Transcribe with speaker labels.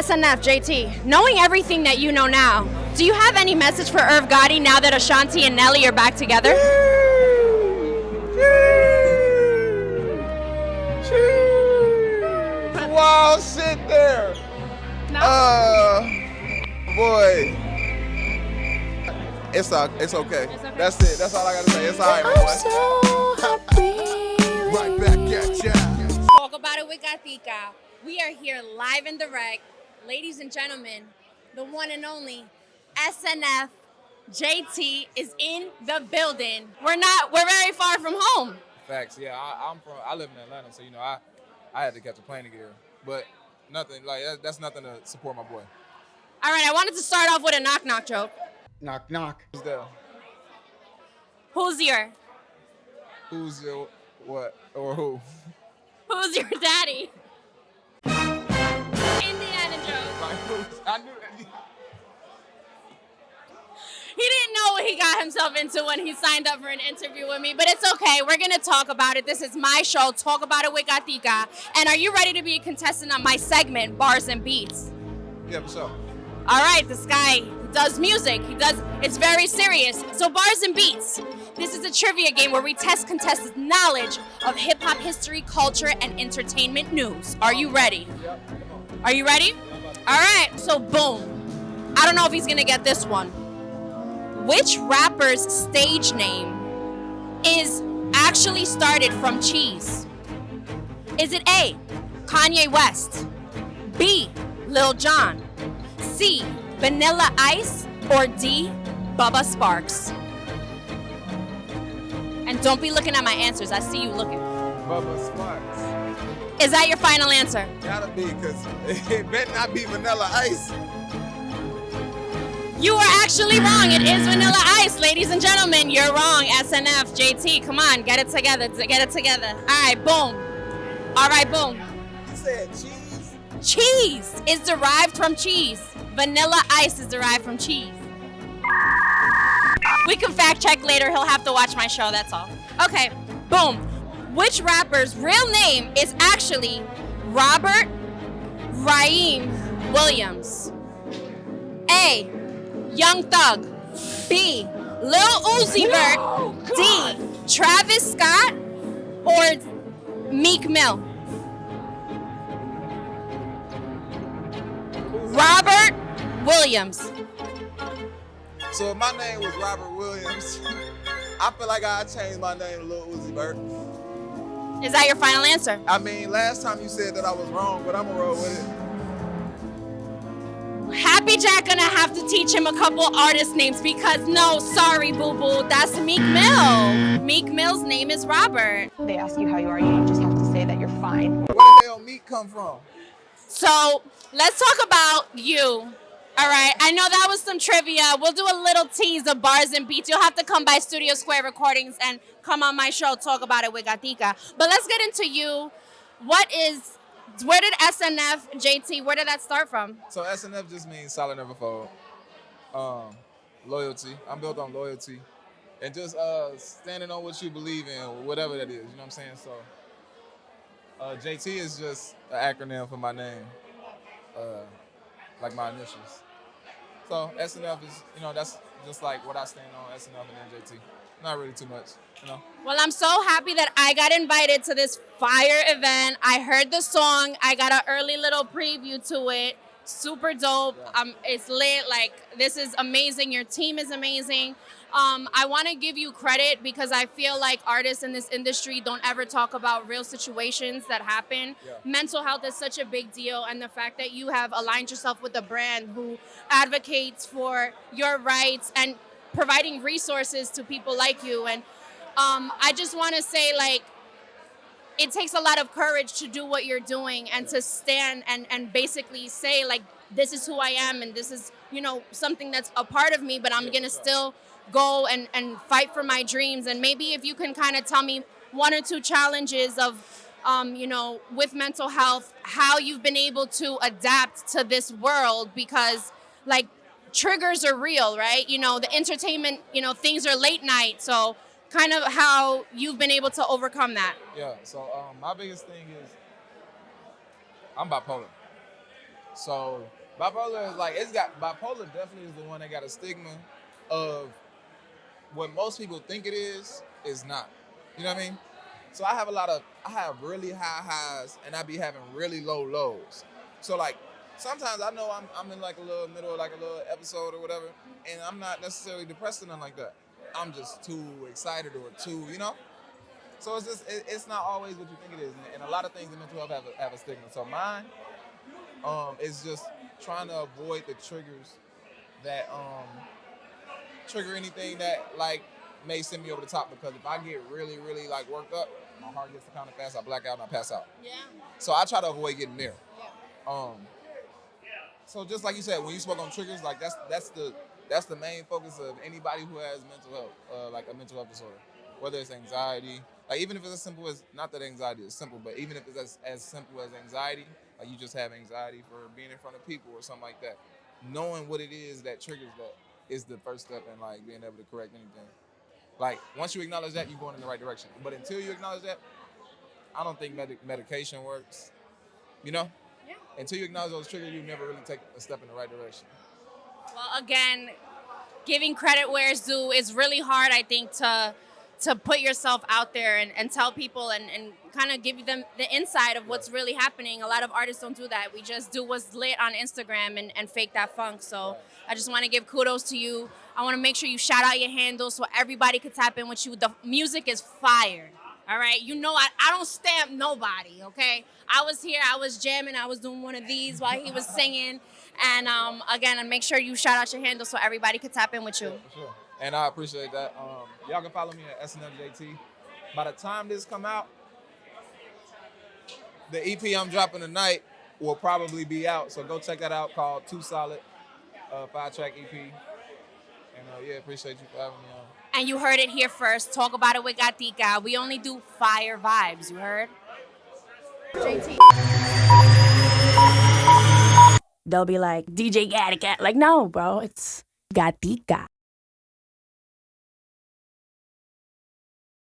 Speaker 1: SNF.JT, knowing everything that you know now, do you have any message for Irv Gotti now that Ashanti and Nelly are back together?
Speaker 2: Wild shit there.
Speaker 1: No?
Speaker 2: Boy. It's okay. That's it. That's all I gotta say. It's all right, my boy.
Speaker 1: So happy.
Speaker 2: Right back at ya.
Speaker 1: Talk about it with Gatica. We are here live and direct. Ladies and gentlemen, the one and only SNF.JT is in the building. We're very far from home.
Speaker 3: Facts, yeah. I live in Atlanta, so I had to catch a plane to get here. But nothing like that's nothing to support my boy.
Speaker 1: All right, I wanted to start off with a knock-knock joke.
Speaker 2: Knock, knock.
Speaker 3: Who's there?
Speaker 1: Who's
Speaker 3: Who's your what or who?
Speaker 1: your daddy? Indiana joke.
Speaker 3: I knew that.
Speaker 1: He didn't know what he got himself into when he signed up for an interview with me, but it's okay. We're going to talk about it. This is my show, Talk About It with Gatica. And are you ready to be a contestant on my segment, Bars and Beats?
Speaker 3: Yeah, for sure.
Speaker 1: All right, this guy does music. It's very serious. So Bars and Beats. This is a trivia game where we test contestants' knowledge of hip-hop history, culture, and entertainment news. Are you ready?
Speaker 3: Yep.
Speaker 1: Are you ready? All right, so boom. I don't know if he's going to get this one. Which rapper's stage name is actually started from cheese? Is it A, Kanye West, B, Lil Jon, C, Vanilla Ice, or D, Bubba Sparks? And don't be looking at my answers. I see you looking.
Speaker 3: Bubba Sparks.
Speaker 1: Is that your final answer?
Speaker 2: Gotta be, because it better not be Vanilla Ice.
Speaker 1: You are actually wrong. It is Vanilla Ice, ladies and gentlemen. You're wrong. SNF.JT, come on, get it together. Get it together. All right, boom. All right, boom.
Speaker 2: You said cheese?
Speaker 1: Cheese is derived from cheese. Vanilla Ice is derived from cheese. We can fact check later. He'll have to watch my show, that's all. Okay, boom. Which rapper's real name is actually Robert Raheem Williams? A, Young Thug. B, Lil Uzi Vert. D, Travis Scott. Or Meek Mill? Robert Williams.
Speaker 2: So if my name was Robert Williams, I feel like I'd change my name to Lil Uzi Vert.
Speaker 1: Is that your final answer?
Speaker 2: I mean, last time you said that I was wrong, but I'm gonna roll with it.
Speaker 1: Happy Jack gonna have to teach him a couple artist names because no, sorry, boo-boo, that's Meek Mill. Meek Mill's name is Robert.
Speaker 4: They ask you how you are, you just have to say that you're fine.
Speaker 2: Where the hell Meek come from?
Speaker 1: So let's talk about you. All right, I know that was some trivia. We'll do a little tease of Bars and Beats. You'll have to come by Studio Square Recordings and come on my show, Talk About It with Gatica. But let's get into you. Where did SNF.JT, where did that start from?
Speaker 3: So SNF just means solid never fold. Loyalty. I'm built on loyalty. And just standing on what you believe in, whatever that is, you know what I'm saying? So JT is just an acronym for my name. Like my initials. So SNF is, that's just like what I stand on, SNF and then JT. Not really too much,
Speaker 1: Well, I'm so happy that I got invited to this fire event. I heard the song. I got an early little preview to it. Super dope.
Speaker 3: Yeah.
Speaker 1: It's lit. Like, this is amazing. Your team is amazing. I want to give you credit because I feel like artists in this industry don't ever talk about real situations that happen.
Speaker 3: Yeah.
Speaker 1: Mental health is such a big deal, and the fact that you have aligned yourself with a brand who advocates for your rights and providing resources to people like you. And I just want to say, like, it takes a lot of courage to do what you're doing and to stand and basically say, like, this is who I am and this is, something that's a part of me, but I'm going to still go and fight for my dreams. And maybe if you can kind of tell me one or two challenges of, with mental health, how you've been able to adapt to this world, because, like, triggers are real, right? The entertainment, things are late night. So kind of how you've been able to overcome that.
Speaker 3: Yeah, so my biggest thing is I'm bipolar. So bipolar is like bipolar definitely is the one that got a stigma of what most people think it is not. You know what I mean? So I have really high highs and I be having really low lows. So like sometimes I know I'm in like a little middle of like a little episode or whatever, and I'm not necessarily depressed or nothing like that. I'm just too excited or too, you know? So it's just it's not always what you think it is. And a lot of things in mental health have a stigma. So mine is just trying to avoid the triggers that trigger anything that like may send me over the top, because if I get really, really like worked up, my heart gets to pounding fast, I black out and I pass out.
Speaker 1: Yeah.
Speaker 3: So I try to avoid getting there.
Speaker 1: Yeah.
Speaker 3: So just like you said, when you spoke on triggers, like that's the main focus of anybody who has mental health, like a mental health disorder, whether it's anxiety, like even if it's as simple as, not that anxiety is simple, but even if it's as simple as anxiety, like you just have anxiety for being in front of people or something like that, knowing what it is that triggers that is the first step in like being able to correct anything. Like once you acknowledge that, you're going in the right direction. But until you acknowledge that, I don't think medication works. You know?
Speaker 1: Yeah.
Speaker 3: Until you acknowledge those triggers, you never really take a step in the right direction.
Speaker 1: Well, again, giving credit where it's due is really hard, I think, to put yourself out there and tell people and kind of give them the insight of what's really happening. A lot of artists don't do that. We just do what's lit on Instagram and fake that funk. So I just want to give kudos to you. I want to make sure you shout out your handles so everybody could tap in with you. The music is fire. All right, you know I don't stamp nobody, okay? I was here, I was jamming, I was doing one of these while he was singing. And again, make sure you shout out your handle so everybody could tap in with you.
Speaker 3: Yeah, for sure. And I appreciate that. Y'all can follow me at SNF.JT. By the time this come out, the EP I'm dropping tonight will probably be out. So go check that out, called Too Solid, 5-track EP. And yeah, appreciate you for having me on.
Speaker 1: And you heard it here first. Talk about it with Gatica. We only do fire vibes. You heard? JT. They'll be like, DJ Gatica. Like, no, bro. It's Gatica.